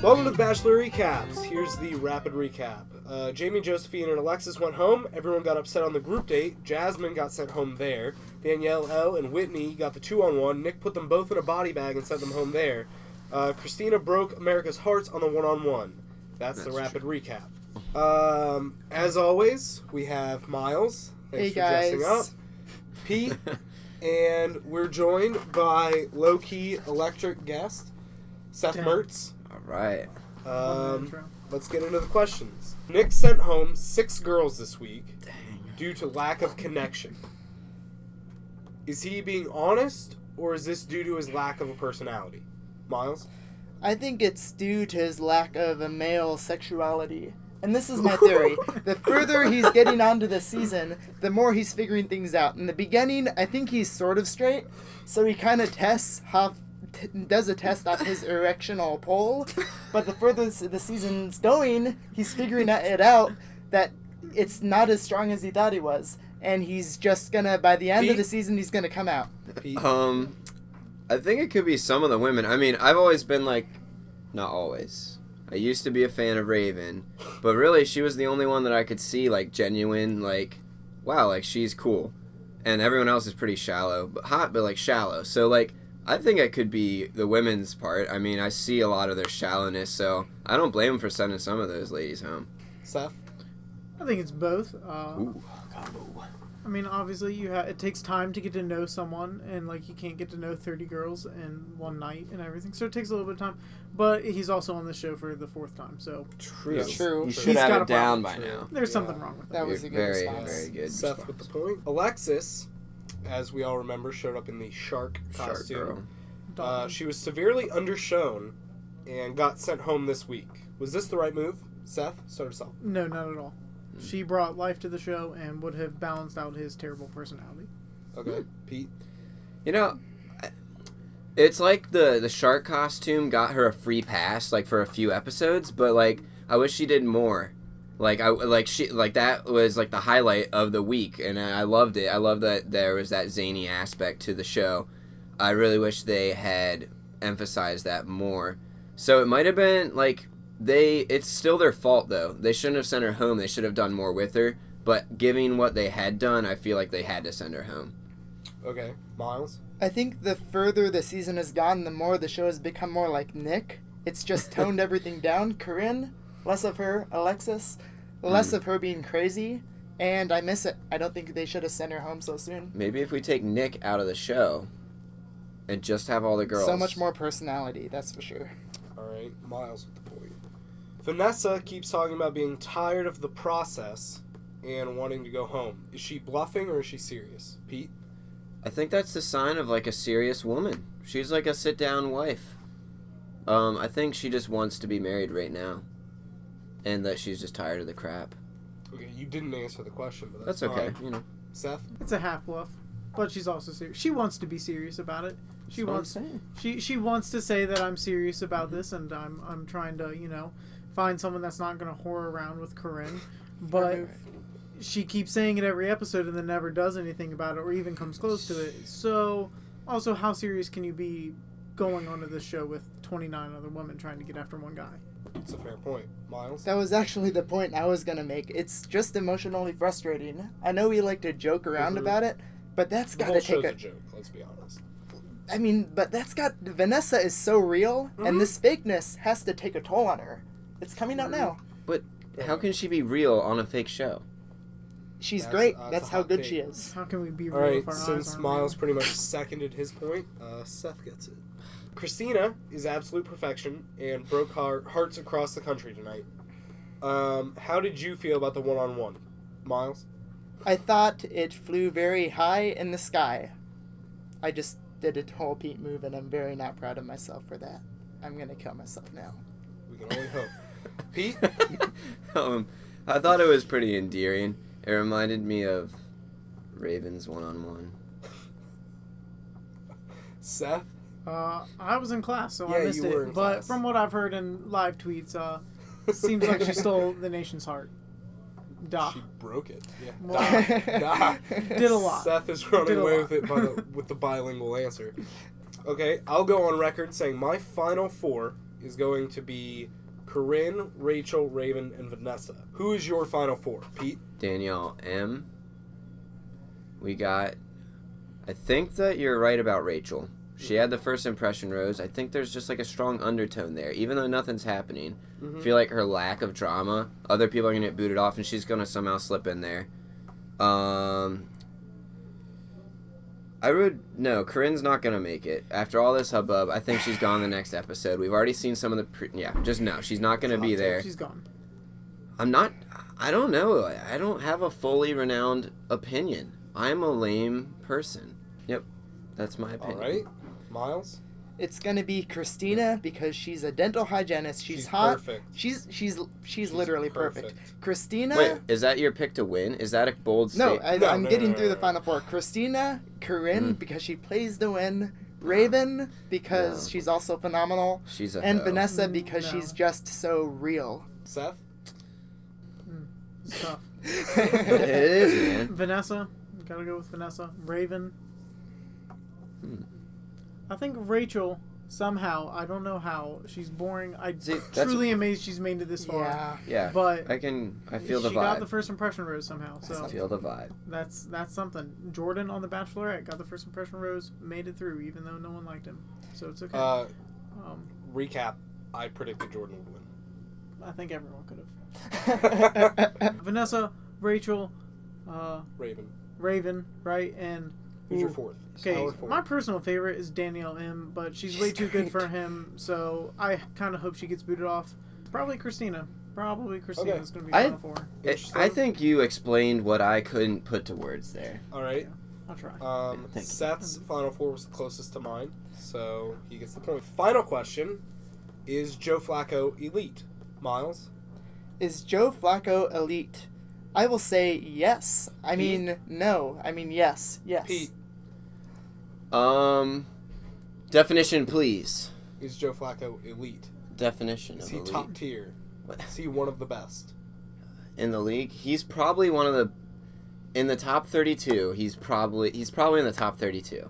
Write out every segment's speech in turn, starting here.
Welcome to the Bachelor Recaps. Here's the rapid recap. Jamie, Josephine, and Alexis went home. Everyone got upset on the group date. Jasmine got sent home there. Danielle, L, and Whitney got the 2-on-1. Nick put them both in a body bag and sent them home there. Christina broke America's hearts on the 1-on-1. That's the rapid recap. As always, we have Myles. Thanks for dressing up. Pete. And we're joined by low-key electric guest, Seth Mertz. All right. Let's get into the questions. Nick sent home 6 girls this week due to lack of connection. Is he being honest, or is this due to his lack of a personality? Myles? I think it's due to his lack of a male sexuality. And this is my theory. The further he's getting onto the season, the more he's figuring things out. In the beginning, I think he's sort of straight, so he kind of does a test off his erectional pole. But the further the season's going, he's figuring it out that it's not as strong as he thought he was. And he's just gonna, by the end of the season, he's gonna come out. I think it could be some of the women. I mean, I've always been not always. I used to be a fan of Raven, but really she was the only one that I could see, genuine, wow, she's cool. And everyone else is pretty shallow, but hot, but, shallow. So, I think it could be the women's part. I mean, I see a lot of their shallowness, so I don't blame them for sending some of those ladies home. Seth? I think it's both. Ooh, combo. I mean, obviously, it takes time to get to know someone, and, you can't get to know 30 girls in one night and everything, so it takes a little bit of time. But he's also on the show for the 4th time, so... True. You should have it down by now. There's something wrong with that. That was a good response. Very good Seth response. with the point. Alexis, as we all remember, showed up in the shark costume. She was severely undershown and got sent home this week. Was this the right move? Seth, start us off. No, not at all. She brought life to the show and would have balanced out his terrible personality. Okay, Pete? It's like the shark costume got her a free pass, for a few episodes, but, I wish she did more. That was, the highlight of the week, and I loved it. I love that there was that zany aspect to the show. I really wish they had emphasized that more. So it might have been, it's still their fault, though. They shouldn't have sent her home. They should have done more with her. But given what they had done, I feel like they had to send her home. Okay. Myles? I think the further the season has gone, the more the show has become more like Nick. It's just toned everything down. Corinne, less of her. Alexis, less of her being crazy. And I miss it. I don't think they should have sent her home so soon. Maybe if we take Nick out of the show and just have all the girls. So much more personality, that's for sure. All right, Myles with the point. Vanessa keeps talking about being tired of the process and wanting to go home. Is she bluffing or is she serious? Pete? I think that's the sign of, a serious woman. She's a sit-down wife. I think she just wants to be married right now. And that she's just tired of the crap. Okay, you didn't answer the question, but that's fine. okay, Seth? It's a half bluff, but she's also serious. She wants to be serious about it. She wants to say that I'm serious about this, and I'm trying to, find someone that's not going to whore around with Corinne. But she keeps saying it every episode and then never does anything about it or even comes close to it. So, also, how serious can you be going onto this show with 29 other women trying to get after one guy? That's a fair point. Myles? That was actually the point I was going to make. It's just emotionally frustrating. I know we like to joke around about it, but that's got to take a joke, let's be honest. I mean, but Vanessa is so real, and this fakeness has to take a toll on her. It's coming out now. But how can she be real on a fake show? She's great. That's how good she is. How can we be real? All right, if our eyes since aren't Myles real? pretty much seconded his point, Seth gets it. Christina is absolute perfection and broke hearts across the country tonight. How did you feel about the 1-on-1? Myles? I thought it flew very high in the sky. I just did a whole Pete move, and I'm very not proud of myself for that. I'm going to kill myself now. We can only hope. Pete? I thought it was pretty endearing. It reminded me of Raven's 1-on-1. Seth? I was in class, so Yeah, I missed you were it. in But class. from what I've heard in live tweets, seems like she stole the nation's heart. She broke it. Yeah. Wow. Did a lot. Seth is running away with it with the bilingual answer. Okay, I'll go on record saying my final 4 is going to be Corinne, Rachel, Raven, and Vanessa. Who is your final four, Pete? Danielle M. We got... I think that you're right about Rachel. She had the first impression rose. I think there's just like a strong undertone there. Even though nothing's happening, I feel like her lack of drama, other people are going to get booted off, and she's going to somehow slip in there. Corinne's not going to make it. After all this hubbub, I think she's gone the next episode. We've already seen some of the... she's not going to be there. She's gone. I don't know. I don't have a fully renowned opinion. I'm a lame person. Yep. That's my opinion. All right. Myles? It's gonna be Christina because she's a dental hygienist. She's hot. Perfect. She's literally perfect. Christina. Wait, is that your pick to win? Is that a bold No, statement? I'm getting through the final four. Christina, Corinne because she plays to win. Raven because she's also phenomenal. She's a and hoe. Vanessa because she's just so real. Seth? It's tough. It is, man. Vanessa. Gotta go with Vanessa. Raven. I think Rachel, somehow, I don't know how, she's boring. I'm truly amazed she's made it this far. Yeah. But I feel the vibe. She got the first impression rose somehow. So I feel the vibe. That's something. Jordan on The Bachelorette got the first impression rose, made it through, even though no one liked him. So it's okay. Recap. I predicted Jordan would win. I think everyone could have. Vanessa, Rachel, Raven, right? And who's your fourth? Okay, my personal favorite is Danielle M, but she's way too good for him, so I kind of hope she gets booted off. Probably Christina. Christina's going to be final four. I think you explained what I couldn't put to words there. All right. Yeah, I'll try. Seth's final four was the closest to mine, so he gets the point. Final question. Is Joe Flacco elite? Myles? Is Joe Flacco elite? I will say yes. I mean, no. I mean, yes. Yes. Pete? Definition, please. Is Joe Flacco elite? Definition Is of he elite. top tier? Is he one of the best? In the league? He's probably one of the... In the top 32, he's probably in the top 32.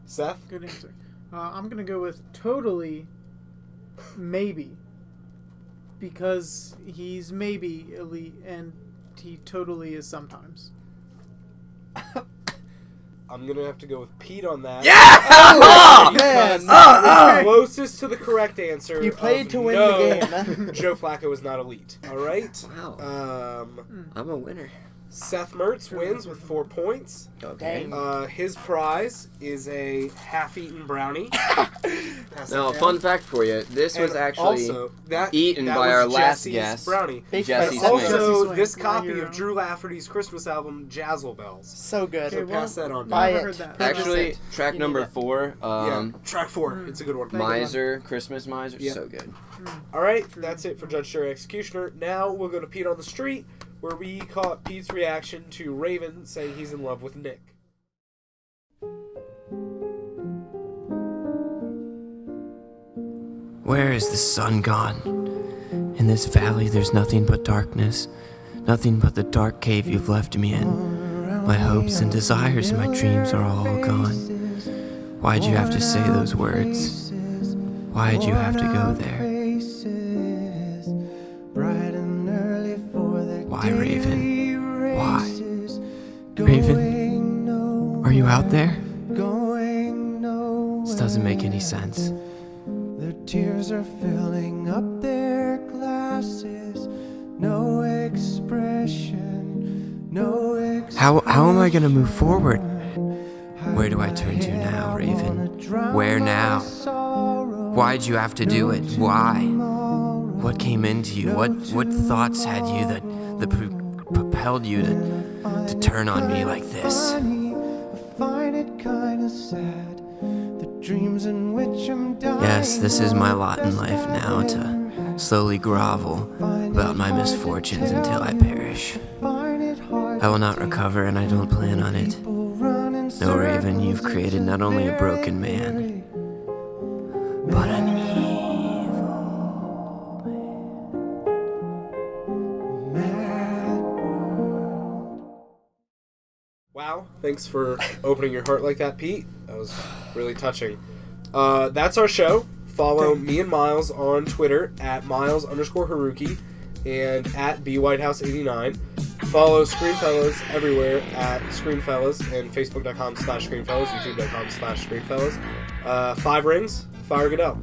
Seth? Good answer. I'm going to go with totally maybe. Because he's maybe elite, and he totally is sometimes. I'm going to have to go with Pete on that. Yeah! Man! Closest to the correct answer. You played to win the game. Joe Flacco is not elite. All right. Wow. I'm a winner. Seth Mertz wins with 4 points. Okay. His prize is a half-eaten brownie. Now, fun fact for you. This was actually also, eaten that by was our last Jesse's guest. brownie. Jesse Swing. Also, Swing. this My copy hero. of Drew Lafferty's Christmas album, Jazzle Bells. So good. So pass that on. Buy Never it. heard that. Actually, track You number need it. 4. Track 4. It's a good one. Miser, Christmas Miser. Yeah. So good. All right, that's it for Judge, Jury, Executioner. Now we'll go to Pete on the Street, where we caught Pete's reaction to Raven saying he's in love with Nick. Where is the sun gone? In this valley there's nothing but darkness, nothing but the dark cave you've left me in. My hopes and desires and my dreams are all gone. Why'd you have to say those words? Why'd you have to go there? Why, Raven? Why? Raven? Are you out there? This doesn't make any sense. Their tears are filling up their glasses. No expression, no expression. How am I gonna move forward? Where do I turn to now, Raven? Where now? Why'd you have to do it? Why? What came into you? What thoughts had you that propelled you to turn on me like this? I find it kinda sad. The dreams in which I'm dying. Yes, this is my lot in life now, to slowly grovel about my misfortunes until I perish. I will not recover, and I don't plan on it. No, Raven, you've created not only a broken man, but an evil Mad Wow, thanks for opening your heart like that, Pete. That was really touching. That's our show. Follow me and Myles on Twitter at Myles_Haruki and at bwhitehouse89. Follow ScreenFellas everywhere at ScreenFellas and Facebook.com/ScreenFellas, YouTube.com/ScreenFellas. 5 rings, fire Goodell.